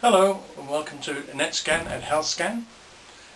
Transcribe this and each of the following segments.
Hello and welcome to NETSCAN at HealthScan.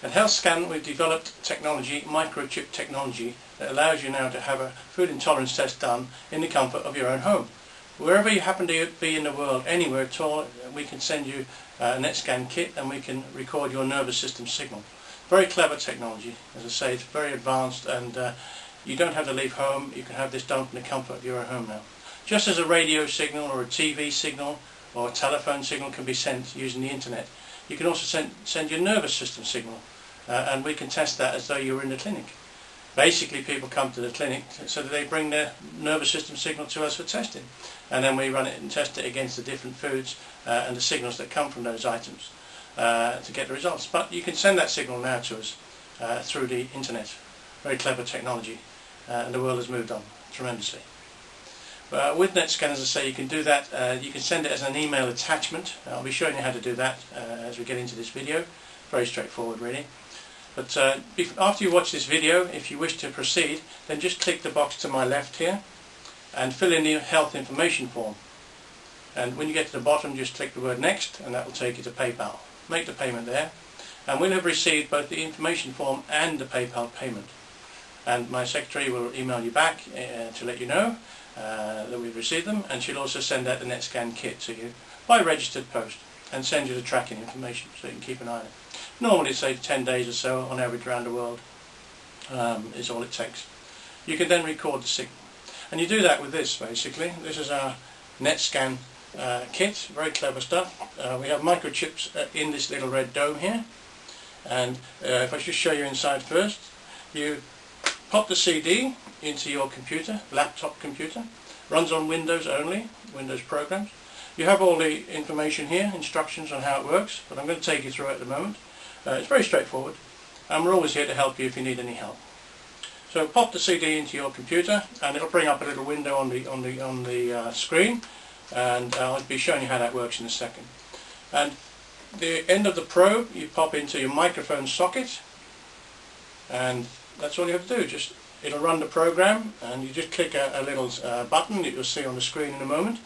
At HealthScan we've developed technology, microchip technology, that allows you now to have a food intolerance test done in the comfort of your own home. Wherever you happen to be in the world, anywhere at all, we can send you a NETSCAN kit and we can record your nervous system signal. Very clever technology. As I say, it's very advanced, and you don't have to leave home. You can have this done from the comfort of your own home now. Just as a radio signal or a TV signal or a telephone signal can be sent using the internet, you can also send your nervous system signal, and we can test that as though you were in the clinic. Basically, people come to the clinic so that they bring their nervous system signal to us for testing, and then we run it and test it against the different foods and the signals that come from those items to get the results. But you can send that signal now to us through the internet. Very clever technology, and the world has moved on tremendously. With NETSCAN, as I say, you can do that. You can send it as an email attachment. I'll be showing you how to do that as we get into this video. Very straightforward, really. But after you watch this video, if you wish to proceed, then just click the box to my left here and fill in the health information form. And when you get to the bottom, just click the word next, and that will take you to PayPal. Make the payment there, and we'll have received both the information form and the PayPal payment. And my secretary will email you back to let you know that we've received them, and she'll also send out the NETSCAN kit to you by registered post and send you the tracking information so you can keep an eye on it. Normally it's say 10 days or so on average around the world is all it takes. You can then record the signal, and you do that with this basically. This is our NETSCAN kit, very clever stuff. We have microchips in this little red dome here, and if I just show you inside first, you pop the CD into your computer, laptop computer, runs on Windows only, Windows programs. You have all the information here, instructions on how it works, but I'm going to take you through it at the moment. It's very straightforward, and we're always here to help you if you need any help. So pop the CD into your computer, and it'll bring up a little window on the screen, and I'll be showing you how that works in a second. And the end of the probe you pop into your microphone socket, and that's all you have to do. Just it'll run the program, and you just click a little button that you'll see on the screen in a moment.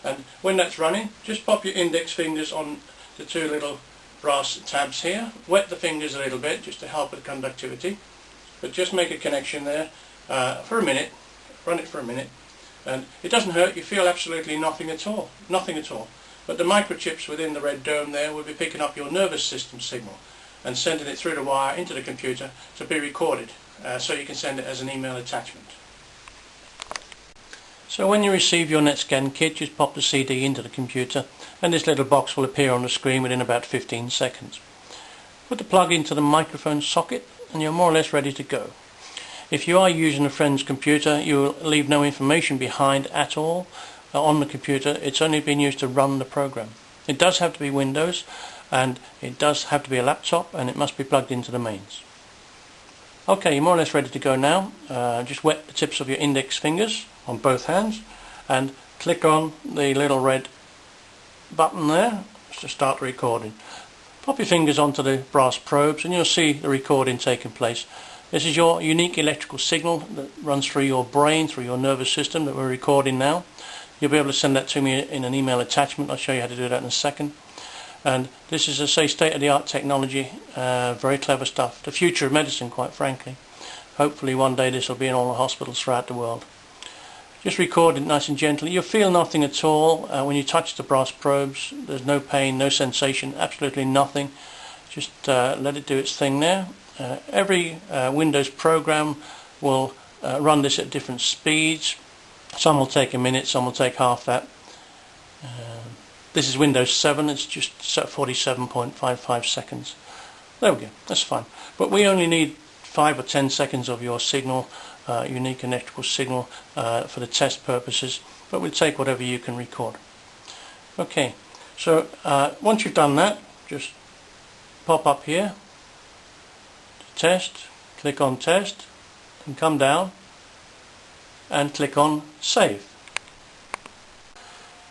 And when that's running, just pop your index fingers on the two little brass tabs here. Wet the fingers a little bit just to help with conductivity, but just make a connection there for a minute. Run it for a minute, and it doesn't hurt. You feel absolutely nothing at all, nothing at all. But the microchips within the red dome there will be picking up your nervous system signal and sending it through the wire into the computer to be recorded, so you can send it as an email attachment. So when you receive your NETSCAN kit, just pop the CD into the computer, and this little box will appear on the screen within about 15 seconds. Put the plug into the microphone socket, and you're more or less ready to go. If you are using a friend's computer, you will leave no information behind at all on the computer. It's only been used to run the program. It does have to be Windows, and it does have to be a laptop, and it must be plugged into the mains. Okay, you're more or less ready to go now. Just wet the tips of your index fingers on both hands and click on the little red button there to start the recording. Pop your fingers onto the brass probes and you'll see the recording taking place. This is your unique electrical signal that runs through your brain, through your nervous system, that we're recording now. You'll be able to send that to me in an email attachment. I'll show you how to do that in a second. And this is, as I say, state-of-the-art technology, very clever stuff. The future of medicine, quite frankly. Hopefully one day this will be in all the hospitals throughout the world. Just record it nice and gently. You'll feel nothing at all when you touch the brass probes. There's no pain, no sensation, absolutely nothing. Just let it do its thing there. Every Windows program will run this at different speeds. Some will take a minute, some will take half that. This is Windows 7, it's just 47.55 seconds. There we go, that's fine. But we only need 5 or 10 seconds of your signal, unique electrical signal, for the test purposes, but we'll take whatever you can record. Okay, so once you've done that, just pop up here to test, click on test, and come down and click on save.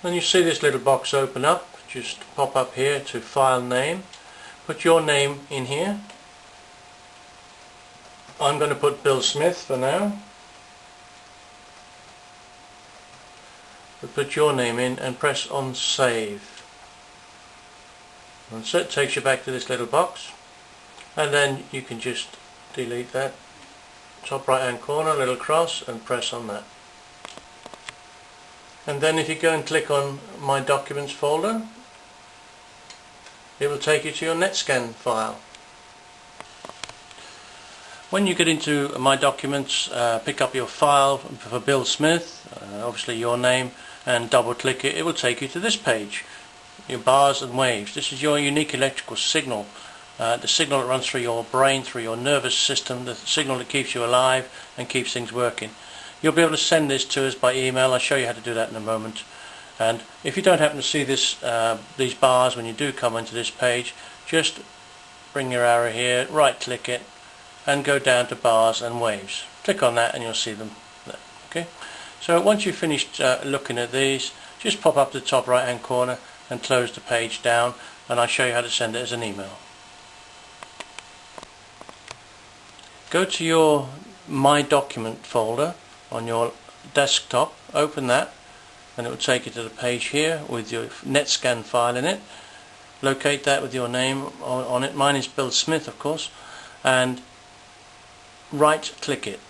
Then you see this little box open up. Just pop up here to file name, put your name in here. I'm going to put Bill Smith for now. But put your name in and press on save. And so it takes you back to this little box, and then you can just delete that top right hand corner, little cross, and press on that. And then if you go and click on My Documents folder, it will take you to your NETSCAN file. When you get into My Documents, pick up your file for Bill Smith, obviously your name, and double click it. It will take you to this page, your bars and waves. This is your unique electrical signal, the signal that runs through your brain, through your nervous system, the signal that keeps you alive and keeps things working. You'll be able to send this to us by email. I'll show you how to do that in a moment. And if you don't happen to see this, these bars when you do come into this page, just bring your arrow here, right click it, and go down to bars and waves. Click on that and you'll see them there. Okay. So once you've finished looking at these, just pop up to the top right hand corner and close the page down, and I'll show you how to send it as an email. Go to your My Document folder on your desktop, open that, and it will take you to the page here with your NETSCAN file in it. Locate that with your name on it. Mine is Bill Smith, of course, and right click it.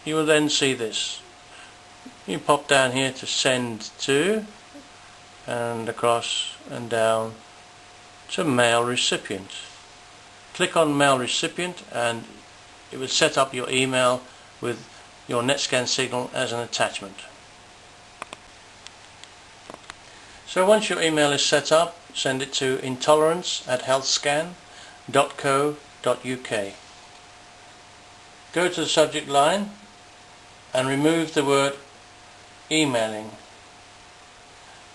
You will then see this. You pop down here to send to, and across and down to mail recipient. Click on mail recipient and it will set up your email with your NETSCAN signal as an attachment. So once your email is set up, send it to intolerance@healthscan.co.uk. Go to the subject line and remove the word emailing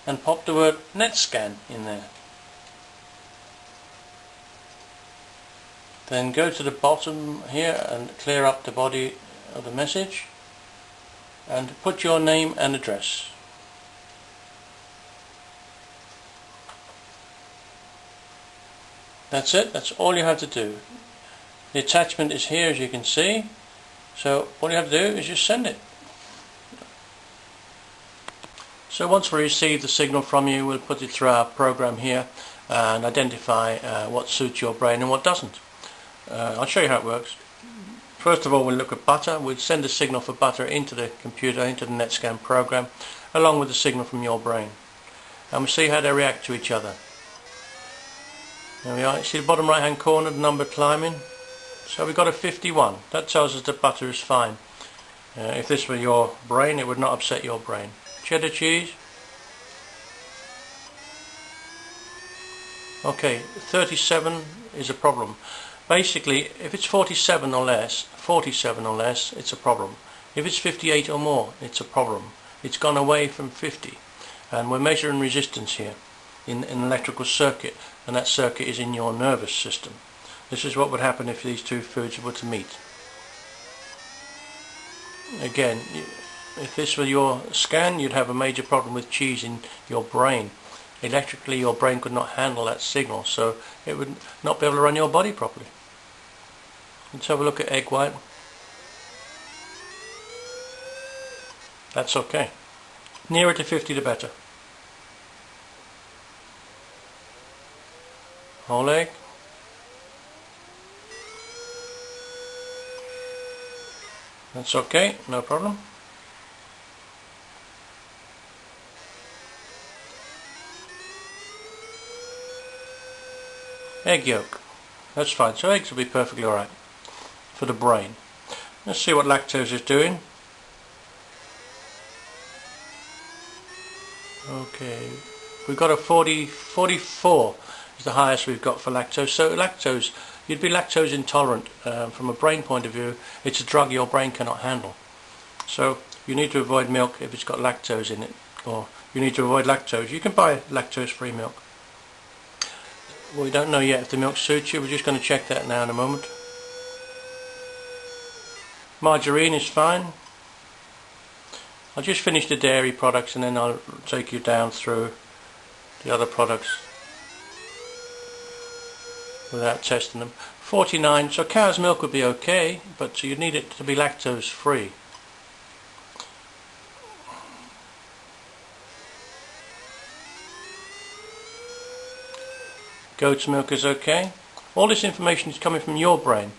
and pop the word NETSCAN in there. Then go to the bottom here and clear up the body of the message and put your name and address. That's it, that's all you have to do. The attachment is here, as you can see, so all you have to do is just send it. So once we receive the signal from you, we'll put it through our program here and identify what suits your brain and what doesn't. I'll show you how it works. First of all, we'll look at butter. We'll send the signal for butter into the computer, into the NETSCAN program, along with the signal from your brain. And we'll see how they react to each other. There we are. You see the bottom right hand corner, the number climbing? So we've got a 51. That tells us that butter is fine. If this were your brain, it would not upset your brain. Cheddar cheese. Okay, 37 is a problem. Basically, if it's 47 or less, it's a problem. If it's 58 or more, it's a problem. It's gone away from 50. And we're measuring resistance here in an electrical circuit, and that circuit is in your nervous system. This is what would happen if these two foods were to meet. Again, if this were your scan, you'd have a major problem with cheese in your brain. Electrically, your brain could not handle that signal, so it would not be able to run your body properly. Let's have a look at egg white. That's okay. Nearer to 50 the better. Whole egg. That's okay, no problem. Egg yolk. That's fine. So eggs will be perfectly alright for the brain. Let's see what lactose is doing. Okay, we've got a 44 is the highest we've got for lactose. So lactose, you'd be lactose intolerant. From a brain point of view, it's a drug your brain cannot handle. So you need to avoid milk if it's got lactose in it, or you need to avoid lactose. You can buy lactose-free milk. We don't know yet if the milk suits you. We're just going to check that now in a moment. Margarine is fine. I'll just finish the dairy products and then I'll take you down through the other products without testing them. 49, so cow's milk would be okay, but you need it to be lactose free. Goat's milk is okay. All this information is coming from your brain,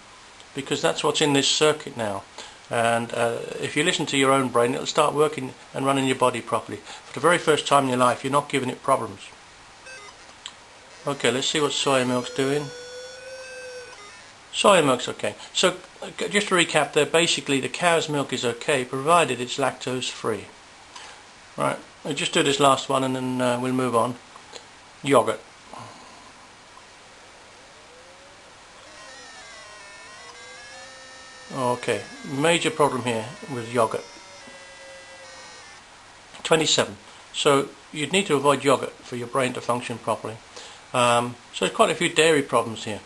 because that's what's in this circuit now. And if you listen to your own brain, it'll start working and running your body properly. For the very first time in your life, you're not giving it problems. Okay, let's see what soy milk's doing. Soy milk's okay. So just to recap there, basically the cow's milk is okay provided it's lactose free. Right, I'll just do this last one and then we'll move on. Yogurt. Okay, major problem here with yogurt. 27. So you'd need to avoid yogurt for your brain to function properly. So there's quite a few dairy problems here.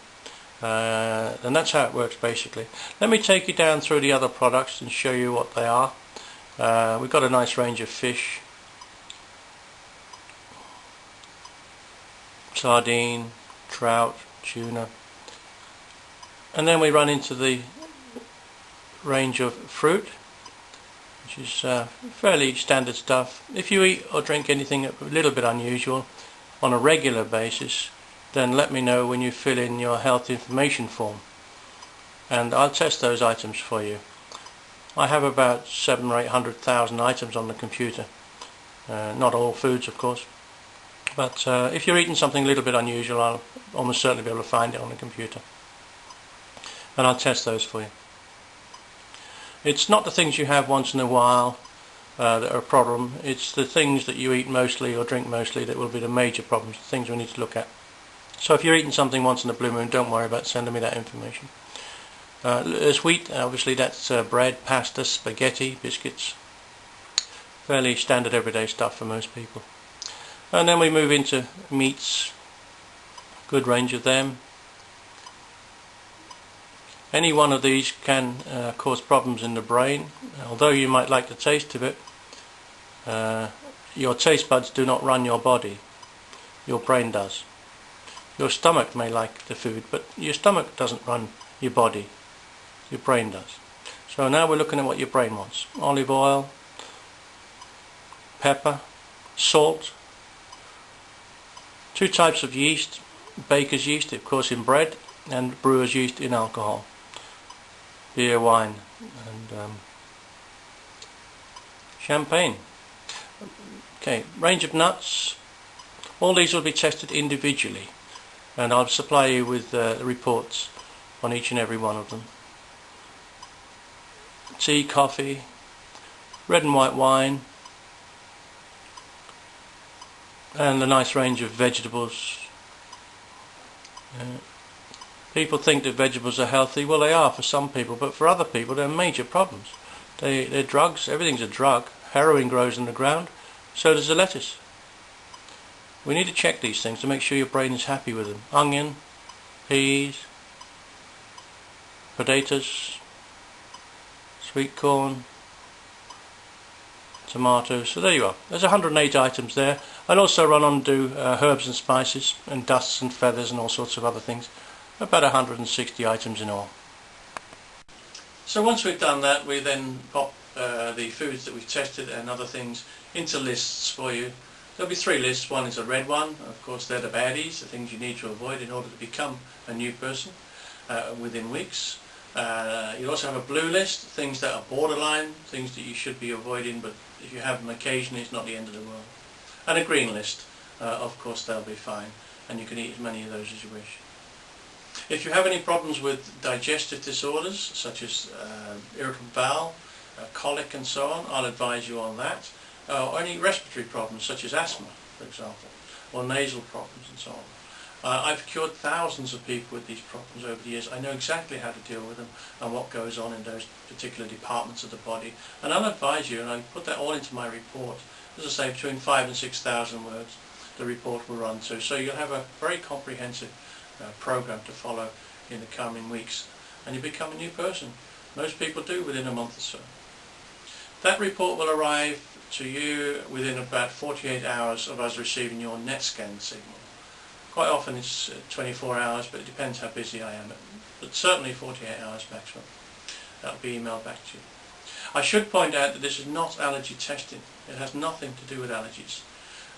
And that's how it works basically. Let me take you down through the other products and show you what they are. We've got a nice range of fish, sardine, trout, tuna, and then we run into the range of fruit, which is fairly standard stuff. If you eat or drink anything a little bit unusual on a regular basis, then let me know when you fill in your health information form and I'll test those items for you. I have about 700,000 or 800,000 items on the computer, not all foods of course, but if you're eating something a little bit unusual, I'll almost certainly be able to find it on the computer and I'll test those for you. It's not the things you have once in a while that are a problem, it's the things that you eat mostly or drink mostly that will be the major problems, the things we need to look at. So if you're eating something once in a blue moon, don't worry about sending me that information. There's wheat, obviously that's bread, pasta, spaghetti, biscuits. Fairly standard everyday stuff for most people. And then we move into meats, good range of them. Any one of these can cause problems in the brain. Although you might like the taste of it, your taste buds do not run your body, your brain does. Your stomach may like the food, but your stomach doesn't run your body, your brain does. So now we're looking at what your brain wants. Olive oil, pepper, salt, 2 types of yeast, baker's yeast of course in bread, and brewer's yeast in alcohol, beer, wine and champagne. Okay, range of nuts. All these will be tested individually and I'll supply you with reports on each and every one of them. Tea, coffee, red and white wine, and a nice range of vegetables. People think that vegetables are healthy. Well, they are for some people, but for other people they're major problems. They're drugs. Everything's a drug. Heroin grows in the ground, so does the lettuce. We need to check these things to make sure your brain is happy with them. Onion, peas, potatoes, sweet corn, tomatoes. So there you are. There's 108 items there. I'll also run on and do herbs and spices and dusts and feathers and all sorts of other things. About 160 items in all. So once we've done that, we then pop the foods that we've tested and other things into lists for you. There'll be 3 lists. One is a red one, of course they're the baddies, the things you need to avoid in order to become a new person within weeks. You'll also have a blue list, things that are borderline, things that you should be avoiding, but if you have them occasionally it's not the end of the world. And a green list, of course they'll be fine, and you can eat as many of those as you wish. If you have any problems with digestive disorders, such as irritable bowel, colic and so on, I'll advise you on that. Or any respiratory problems, such as asthma, for example, or nasal problems and so on. I've cured thousands of people with these problems over the years. I know exactly how to deal with them and what goes on in those particular departments of the body. And I'll advise you, and I put that all into my report. As I say, between 5,000 and 6,000 words the report will run to. So you'll have a very comprehensive program to follow in the coming weeks, and you become a new person. Most people do within a month or so. That report will arrive to you within about 48 hours of us receiving your NETSCAN signal. Quite often it's 24 hours, but it depends how busy I am. But certainly 48 hours maximum. That will be emailed back to you. I should point out that this is not allergy testing. It has nothing to do with allergies.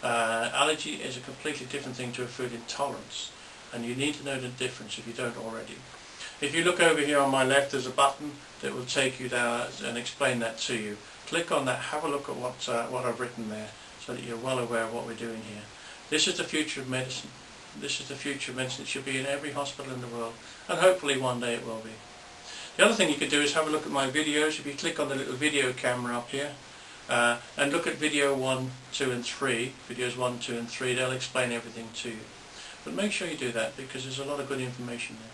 Allergy is a completely different thing to a food intolerance. and you need to know the difference if you don't already. If you look over here on my left, there's a button that will take you down and explain that to you. Click on that, have a look at what I've written there, so that you're well aware of what we're doing here. This is the future of medicine. This is the future of medicine. It should be in every hospital in the world, and hopefully one day it will be. The other thing you could do is have a look at my videos. If you click on the little video camera up here, and look at video 1, 2 and 3, videos 1, 2 and 3, they'll explain everything to you. But make sure you do that, because there's a lot of good information there.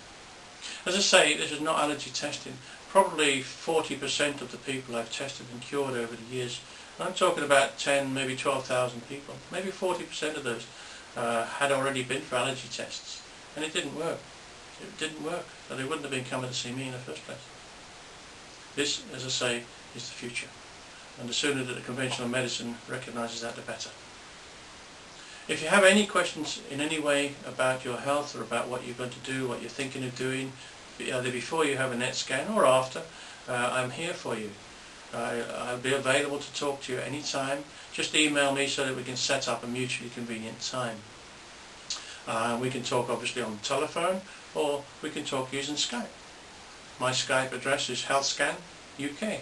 As I say, this is not allergy testing. Probably 40% of the people I've tested and cured over the years, and I'm talking about 10, maybe 12,000 people, maybe 40% of those had already been for allergy tests, and it didn't work. It didn't work, so they wouldn't have been coming to see me in the first place. This, as I say, is the future, and the sooner that the conventional medicine recognises that, the better. If you have any questions in any way about your health or about what you're going to do, what you're thinking of doing, either before you have a NETSCAN or after, I'm here for you. I'll be available to talk to you any time. Just email me so that we can set up a mutually convenient time. We can talk obviously on the telephone, or we can talk using Skype. My Skype address is NETSCAN UK.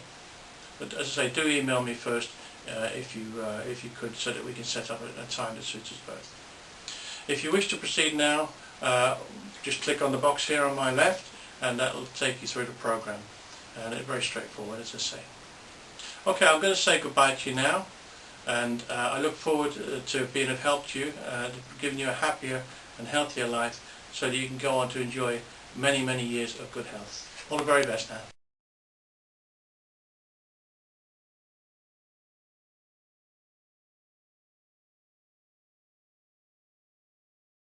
But as I say, do email me first if you could, so that we can set up a time that suits us both. If you wish to proceed now, just click on the box here on my left, and that will take you through the program. And it's very straightforward, as I say. Okay, I'm going to say goodbye to you now, and I look forward to being of help to you, giving you a happier and healthier life, so that you can go on to enjoy many, many years of good health. All the very best now.